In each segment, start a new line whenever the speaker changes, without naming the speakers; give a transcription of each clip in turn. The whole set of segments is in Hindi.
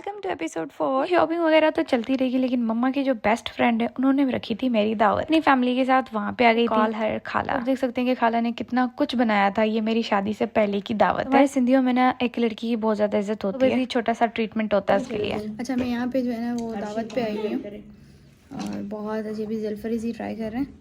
Welcome to episode 4। शॉपिंग वगैरह तो चलती रहेगी, लेकिन मम्मा की जो बेस्ट फ्रेंड है उन्होंने रखी थी मेरी दावत। अपनी फैमिली के साथ वहाँ पे आ गई थी हर खाला। आप देख सकते हैं कि खाला ने कितना कुछ बनाया था। ये मेरी शादी से पहले की दावत है। हमारे सिंधियों में ना एक लड़की की बहुत ज्यादा इज्जत होती है, छोटा सा ट्रीटमेंट होता है उसके लिए। अच्छा, मैं यहाँ पे जो है ना वो दावत पे आई हुई हूँ और बहुत अजीब जलफरी सी ट्राई कर रहे हैं।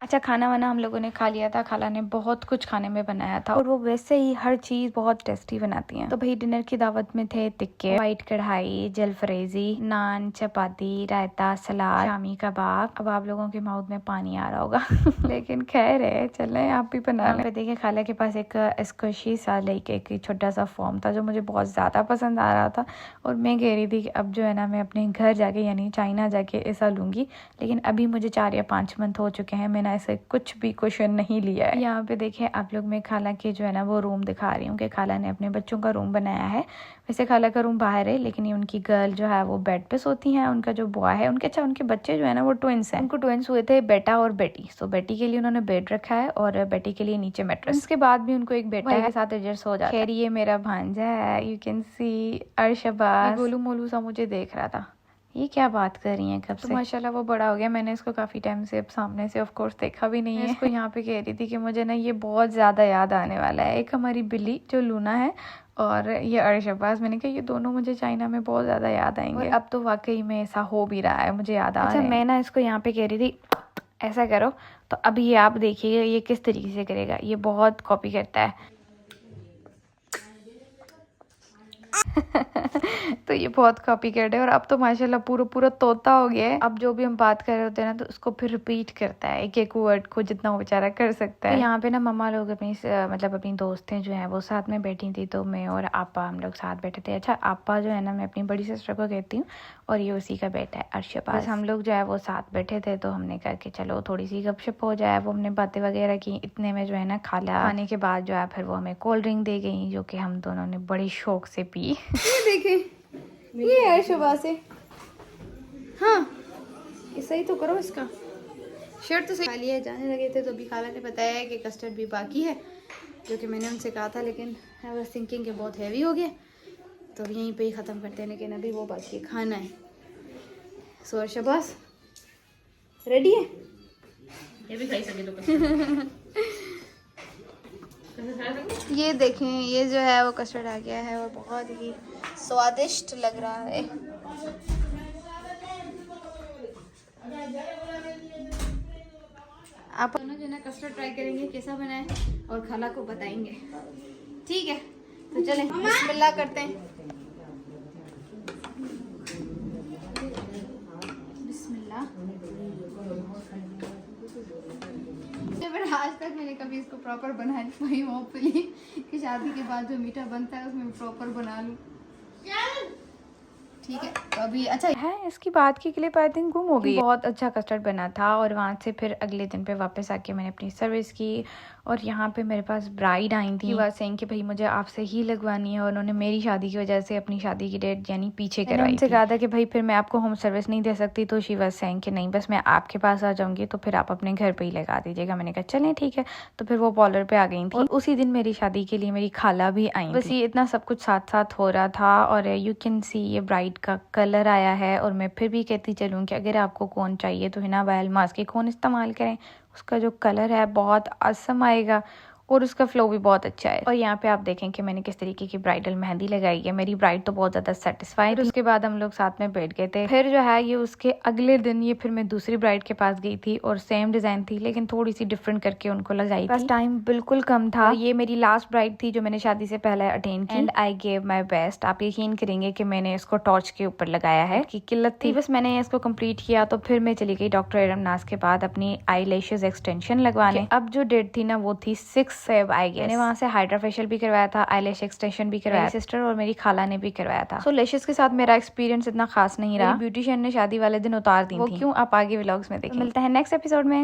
अच्छा, खाना वाना हम लोगों ने खा लिया था। खाला ने बहुत कुछ खाने में बनाया था और वो वैसे ही हर चीज बहुत टेस्टी बनाती हैं। तो भाई डिनर की दावत में थे टिक्के, वाइट कढ़ाई, जलफरेजी, नान, चपाती, रायता, सलाद, शामी कबाब। अब आप लोगों के माउथ में पानी आ रहा होगा लेकिन खैर है, चले आप भी बना लें। देखिए खाला के पास एक स्क्विशी सा लाइक एक छोटा सा फॉर्म था जो मुझे बहुत ज्यादा पसंद आ रहा था और मैं कह रही थी कि अब जो है ना मैं अपने घर जाके यानी चाइना जाके ऐसा लूंगी। लेकिन अभी मुझे 4 या 5 मंथ हो चुके हैं, मैंने ऐसे कुछ भी क्वेश्चन नहीं लिया है। यहाँ पे देखिए आप लोग, मैं खाला के जो है ना वो रूम दिखा रही हूँ कि खाला ने अपने बच्चों का रूम बनाया है। वैसे खाला का रूम बाहर है, लेकिन ये उनकी गर्ल जो है वो बेड पे सोती है। उनका जो बॉय है उनके बच्चे जो है ना वो ट्विंस हैं। उनको ट्विंस हुए थे, बेटा और बेटी। तो बेटी के लिए उन्होंने बेड रखा है और बेटी के लिए नीचे मैट्रेस। उसके बाद भी उनको एक बेटा है, साथ एडजस्ट हो जाता है। खैर ये मेरा भांजा है, यू कैन सी अर्शबाज। गोलू मोलू सा मुझे देख रहा था, ये क्या बात कर रही हैं कब से। तो माशाल्लाह वो बड़ा हो गया। मैंने इसको काफी टाइम से अब सामने से ऑफ कोर्स देखा भी नहीं है। इसको यहाँ पे कह रही थी कि मुझे ना ये बहुत ज्यादा याद आने वाला है। एक हमारी बिल्ली जो लूना है और ये अर्शबाज, मैंने कहा ये दोनों मुझे चाइना में बहुत ज्यादा याद आएंगे। और अब तो वाकई में ऐसा हो भी रहा है, मुझे याद आ रहा है। अच्छा, मैं ना इसको यहाँ पे कह रही थी ऐसा करो, तो अभी ये आप देखिएगा ये किस तरीके से करेगा। ये बहुत कॉपी करता है तो ये बहुत कॉपी करता है और अब तो माशाल्लाह पूरा तोता हो गया है। अब जो भी हम बात कर रहे होते हैं ना तो उसको फिर रिपीट करता है एक एक वर्ड को जितना वो बेचारा कर सकता है। तो यहाँ पे ना मम्मा लोग अपनी दोस्तें जो हैं वो साथ में बैठी थी, तो मैं और आपा हम लोग साथ बैठे थे। अच्छा, आपा जो है ना मैं अपनी बड़ी सिस्टर को कहती हूँ और ये उसी का बेटा है अर्शबाज। हम लोग जो है वो साथ बैठे थे, तो हमने कहा कि चलो थोड़ी सी गपशप हो जाए। वो हमने बातें वगैरह की। इतने में जो है ना खाने के बाद जो है फिर वो हमें कोल्ड ड्रिंक दे गई, जो कि हम दोनों ने बड़ी शौक से पी। ये देखें, ये है शबाज से। हाँ, ये सही तो करो, इसका शर्ट तो सही। खाली है, जाने लगे थे तो अभी खाला ने बताया है कि कस्टर्ड भी बाकी है, जो कि मैंने उनसे कहा था, लेकिन आई वाज थिंकिंग कि बहुत हैवी हो गया तो अब यहीं पे ही ख़त्म करते हैं। लेकिन अभी वो बाकी है, खाना है। सो शबाज रेडी है, ये भी खाई सके तो ये देखें, ये जो है वो कस्टर्ड आ गया है और बहुत ही स्वादिष्ट लग रहा है। आप दोनों जो है कस्टर्ड ट्राई करेंगे कैसा बना है और खाला को बताएंगे, ठीक है? तो चलें बिस्मिल्लाह करते हैं। बिस्मिल्लाह। आज तक मैंने कभी इसको प्रॉपर बना नहीं पाई। होपफुली कि शादी के बाद जो मीठा बनता है उसमें प्रॉपर बना लूँ, ठीक है? तो अभी अच्छा है, इसकी बात की क्लिप आई थिंक गुम हो गई। बहुत अच्छा कस्टर्ड बना था और वहाँ से फिर अगले दिन पे वापस आके मैंने अपनी सर्विस की और यहाँ पे मेरे पास ब्राइड आई थी। बात सेइंग कि भाई मुझे आपसे ही लगवानी है और उन्होंने मेरी शादी की वजह से अपनी शादी की डेट यानी पीछे करवाई। उनसे कहा था कि भाई फिर मैं आपको होम सर्विस नहीं दे सकती, तो शी वाज सेइंग कि नहीं बस मैं आपके पास आ जाऊंगी तो फिर आप अपने घर पे ही लगा दीजिएगा। मैंने कहा चलें ठीक है। तो फिर वो पार्लर पे आ गई थी और उसी दिन मेरी शादी के लिए मेरी खाला भी आई। बस ये इतना सब कुछ साथ साथ हो रहा था और यू कैन सी ये ब्राइड का कलर आया है। और मैं फिर भी कहती चलूँ कि अगर आपको कोन चाहिए तो हिना बायल मास्क के कोन इस्तेमाल करें, उसका जो कलर है बहुत असम आएगा और उसका फ्लो भी बहुत अच्छा है। और यहाँ पे आप देखें कि मैंने किस तरीके की ब्राइडल मेहंदी लगाई है। मेरी ब्राइड तो बहुत ज्यादा सेटिस्फाइड। उसके बाद हम लोग साथ में बैठ गए थे। फिर जो है ये उसके अगले दिन ये फिर मैं दूसरी ब्राइड के पास गई थी और सेम डिजाइन थी लेकिन थोड़ी सी डिफरेंट करके उनको लगाई थी। टाइम बिल्कुल कम था। ये मेरी लास्ट ब्राइड थी जो मैंने शादी से पहले अटेंड की and I gave my best. आप यकीन करेंगे कि मैंने इसको टॉर्च के ऊपर लगाया है कि किल्लत थी। बस मैंने इसको कंप्लीट किया तो फिर मैं चली गई डॉक्टर एरम नाज के बाद अपनी आई लैशेज एक्सटेंशन लगवाने। अब जो डेट थी ना वो थी 6 फेब आई गेस। वहाँ से हाइड्रा फेशियल भी करवाया था, आईलैश एक्सटेंशन भी करवाया, सिस्टर और मेरी खाला ने भी करवाया था। सो लैशेस के साथ मेरा एक्सपीरियंस इतना खास नहीं रहा। ब्यूटिशियन ने शादी वाले दिन उतार दी थी। वो क्यों, आप आगे व्लॉग्स में देखें। मिलते हैं नेक्स्ट एपिसोड में।